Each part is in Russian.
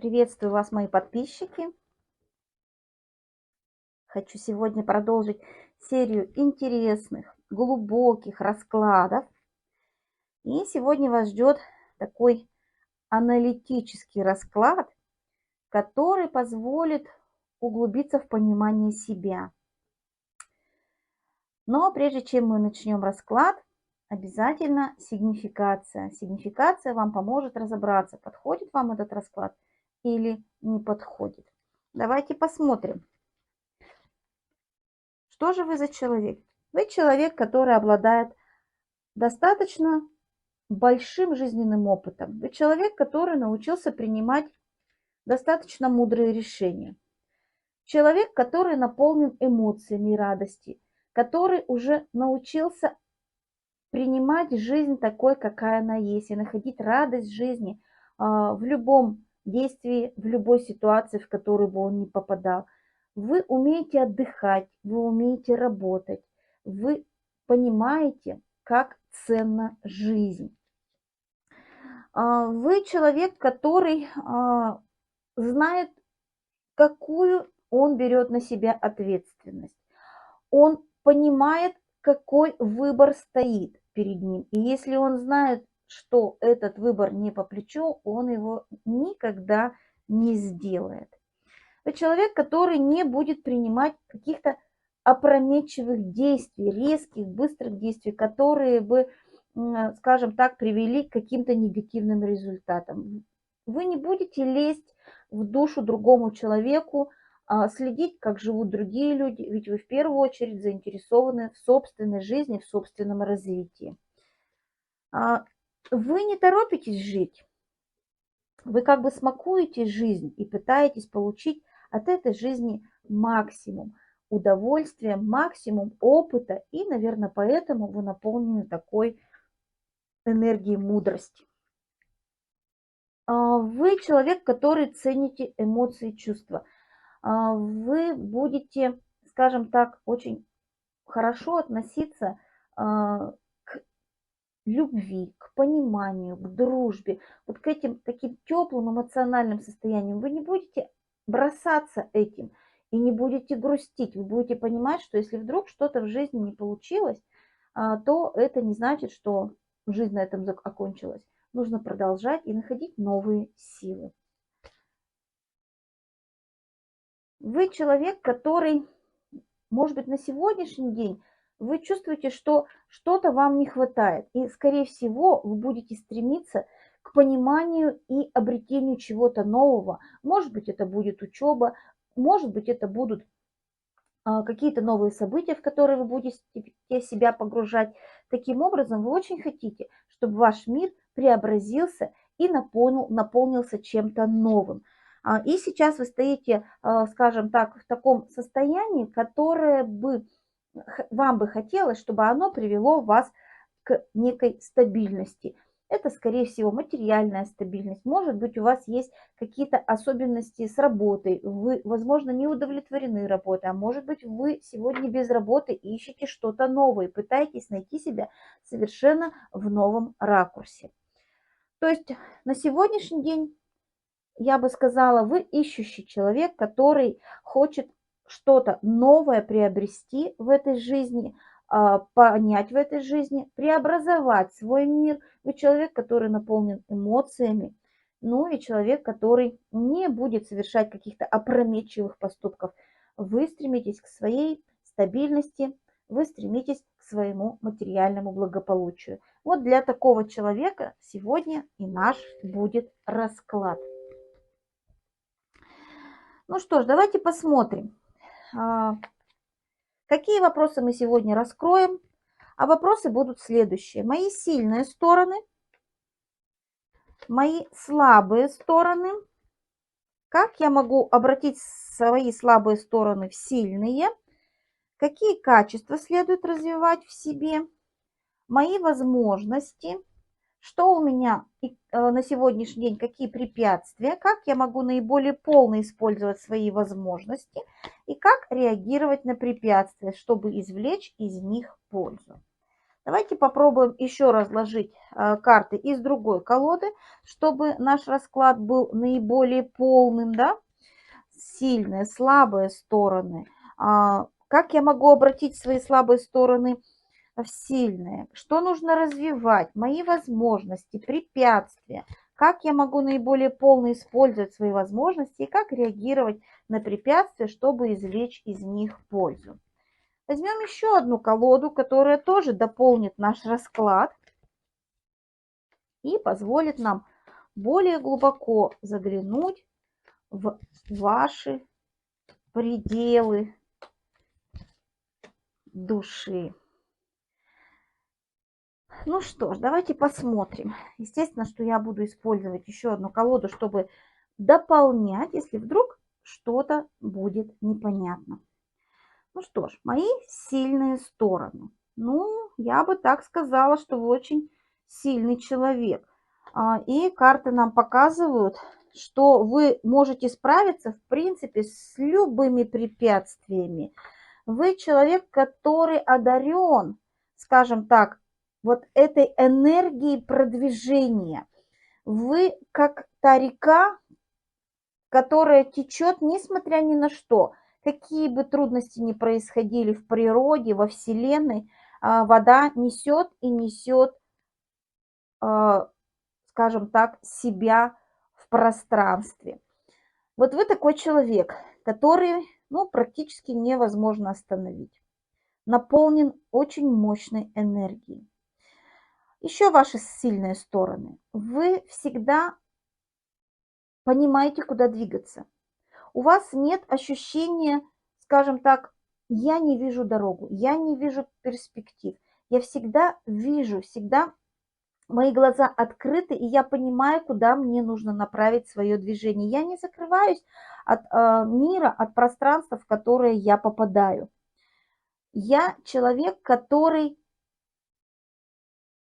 Приветствую вас, мои подписчики. Хочу сегодня продолжить серию интересных, глубоких раскладов. И сегодня вас ждет такой аналитический расклад, который позволит углубиться в понимание себя. Но прежде чем мы начнем расклад, обязательно сигнификация. Сигнификация вам поможет разобраться, подходит вам этот расклад или не подходит. Давайте посмотрим. Что же вы за человек? Вы человек, который обладает достаточно большим жизненным опытом. Вы человек, который научился принимать достаточно мудрые решения. Человек, который наполнен эмоциями и радостью, который уже научился принимать жизнь такой, какая она есть, и находить радость в жизни в любом действии, в любой ситуации, в которую бы он ни попадал. Вы умеете отдыхать, вы умеете работать, вы понимаете, как ценна жизнь. Вы человек, который знает, какую он берет на себя ответственность. Он понимает, какой выбор стоит перед ним. И если он знает, что этот выбор не по плечу, он его никогда не сделает. Это человек, который не будет принимать каких-то опрометчивых действий, резких, быстрых действий, которые бы, скажем так, привели к каким-то негативным результатам. Вы не будете лезть в душу другому человеку, следить, как живут другие люди, ведь вы в первую очередь заинтересованы в собственной жизни, в собственном развитии. Вы не торопитесь жить, вы как бы смакуете жизнь и пытаетесь получить от этой жизни максимум удовольствия, максимум опыта, и, наверное, поэтому вы наполнены такой энергией мудрости. Вы человек, который цените эмоции и чувства. Вы будете, скажем так, очень хорошо относиться к любви, к пониманию, к дружбе, вот к этим таким теплым эмоциональным состояниям. Вы не будете бросаться этим и не будете грустить. Вы будете понимать, что если вдруг что-то в жизни не получилось, то это не значит, что жизнь на этом окончилась. Нужно продолжать и находить новые силы. Вы человек, который, может быть, на сегодняшний день вы чувствуете, что что-то вам не хватает. И, скорее всего, вы будете стремиться к пониманию и обретению чего-то нового. Может быть, это будет учеба, может быть, это будут какие-то новые события, в которые вы будете себя погружать. Таким образом, вы очень хотите, чтобы ваш мир преобразился и наполнился чем-то новым. И сейчас вы стоите, скажем так, в таком состоянии, которое бы вам бы хотелось, чтобы оно привело вас к некой стабильности. Это, скорее всего, материальная стабильность. Может быть, у вас есть какие-то особенности с работой. Вы, возможно, не удовлетворены работой. А может быть, вы сегодня без работы ищете что-то новое, пытаетесь найти себя совершенно в новом ракурсе. То есть на сегодняшний день, я бы сказала, вы ищущий человек, который хочет что-то новое приобрести в этой жизни, понять в этой жизни, преобразовать свой мир. Вы человек, который наполнен эмоциями, ну и человек, который не будет совершать каких-то опрометчивых поступков. Вы стремитесь к своей стабильности, вы стремитесь к своему материальному благополучию. Вот для такого человека сегодня и наш будет расклад. Ну что ж, давайте посмотрим, какие вопросы мы сегодня раскроем. А вопросы будут следующие. Мои сильные стороны, мои слабые стороны. Как я могу обратить свои слабые стороны в сильные? Какие качества следует развивать в себе? Мои возможности. Что у меня на сегодняшний день, какие препятствия, как я могу наиболее полно использовать свои возможности и как реагировать на препятствия, чтобы извлечь из них пользу. Давайте попробуем еще разложить карты из другой колоды, чтобы наш расклад был наиболее полным, да? Сильные, слабые стороны. Как я могу обратить свои слабые стороны в сильные? Что нужно развивать? Мои возможности, препятствия. Как я могу наиболее полно использовать свои возможности и как реагировать на препятствия, чтобы извлечь из них пользу. Возьмем еще одну колоду, которая тоже дополнит наш расклад и позволит нам более глубоко заглянуть в ваши пределы души. Ну что ж, давайте посмотрим. Естественно, что я буду использовать еще одну колоду, чтобы дополнять, если вдруг что-то будет непонятно. Ну что ж, мои сильные стороны. Ну, я бы так сказала, что вы очень сильный человек. И карты нам показывают, что вы можете справиться, в принципе, с любыми препятствиями. Вы человек, который одарен, скажем так, вот этой энергией продвижения. Вы как та река, которая течет, несмотря ни на что. Какие бы трудности ни происходили в природе, во Вселенной, вода несет и несет, скажем так, себя в пространстве. Вот вы такой человек, который, ну, практически невозможно остановить. Наполнен очень мощной энергией. Еще ваши сильные стороны. Вы всегда понимаете, куда двигаться. У вас нет ощущения, скажем так, я не вижу дорогу, я не вижу перспектив. Я всегда вижу, всегда мои глаза открыты, и я понимаю, куда мне нужно направить свое движение. Я не закрываюсь от мира, от пространства, в которое я попадаю. Я человек, который,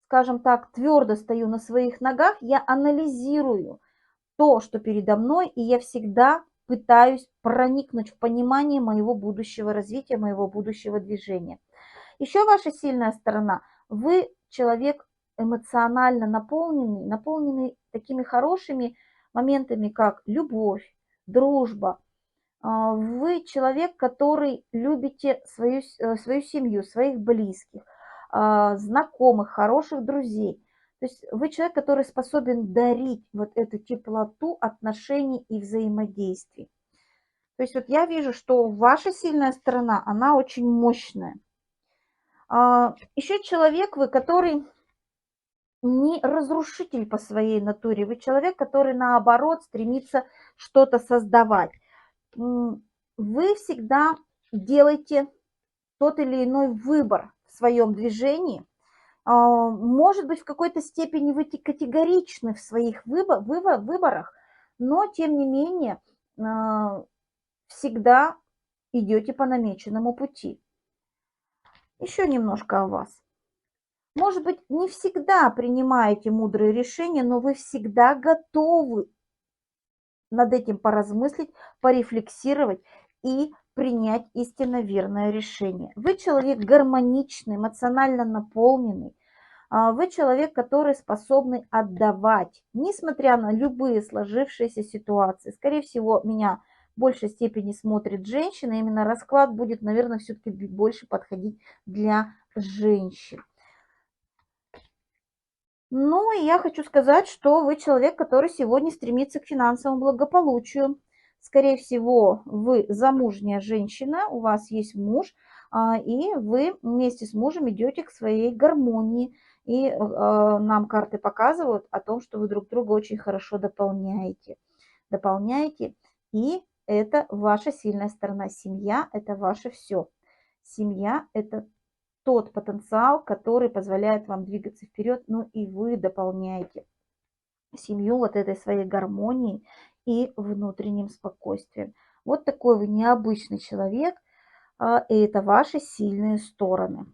скажем так, твердо стою на своих ногах, я анализирую то, что передо мной, и я всегда пытаюсь проникнуть в понимание моего будущего развития, моего будущего движения. Еще ваша сильная сторона. Вы человек эмоционально наполненный такими хорошими моментами, как любовь, дружба. Вы человек, который любите свою семью, своих близких, знакомых, хороших друзей. То есть вы человек, который способен дарить вот эту теплоту отношений и взаимодействий. То есть вот я вижу, что ваша сильная сторона, она очень мощная. Еще человек вы, который не разрушитель по своей натуре. Вы человек, который наоборот стремится что-то создавать. Вы всегда делаете тот или иной выбор в своем движении. Может быть, в какой-то степени вы категоричны в своих выборах, но тем не менее всегда идете по намеченному пути. Еще немножко о вас. Может быть, не всегда принимаете мудрые решения, но вы всегда готовы над этим поразмыслить, порефлексировать и принять истинно верное решение. Вы человек гармоничный, эмоционально наполненный. Вы человек, который способный отдавать, несмотря на любые сложившиеся ситуации. Скорее всего, меня в большей степени смотрит женщина. Именно расклад будет, наверное, все-таки больше подходить для женщин. Ну, и я хочу сказать, что вы человек, который сегодня стремится к финансовому благополучию. Скорее всего, вы замужняя женщина, у вас есть муж, и вы вместе с мужем идете к своей гармонии. И нам карты показывают о том, что вы друг друга очень хорошо дополняете. И это ваша сильная сторона. Семья – это ваше все. Семья – это тот потенциал, который позволяет вам двигаться вперед, ну и вы дополняете семью вот этой своей гармонией и внутренним спокойствием. Вот такой вы необычный человек, и это ваши сильные стороны.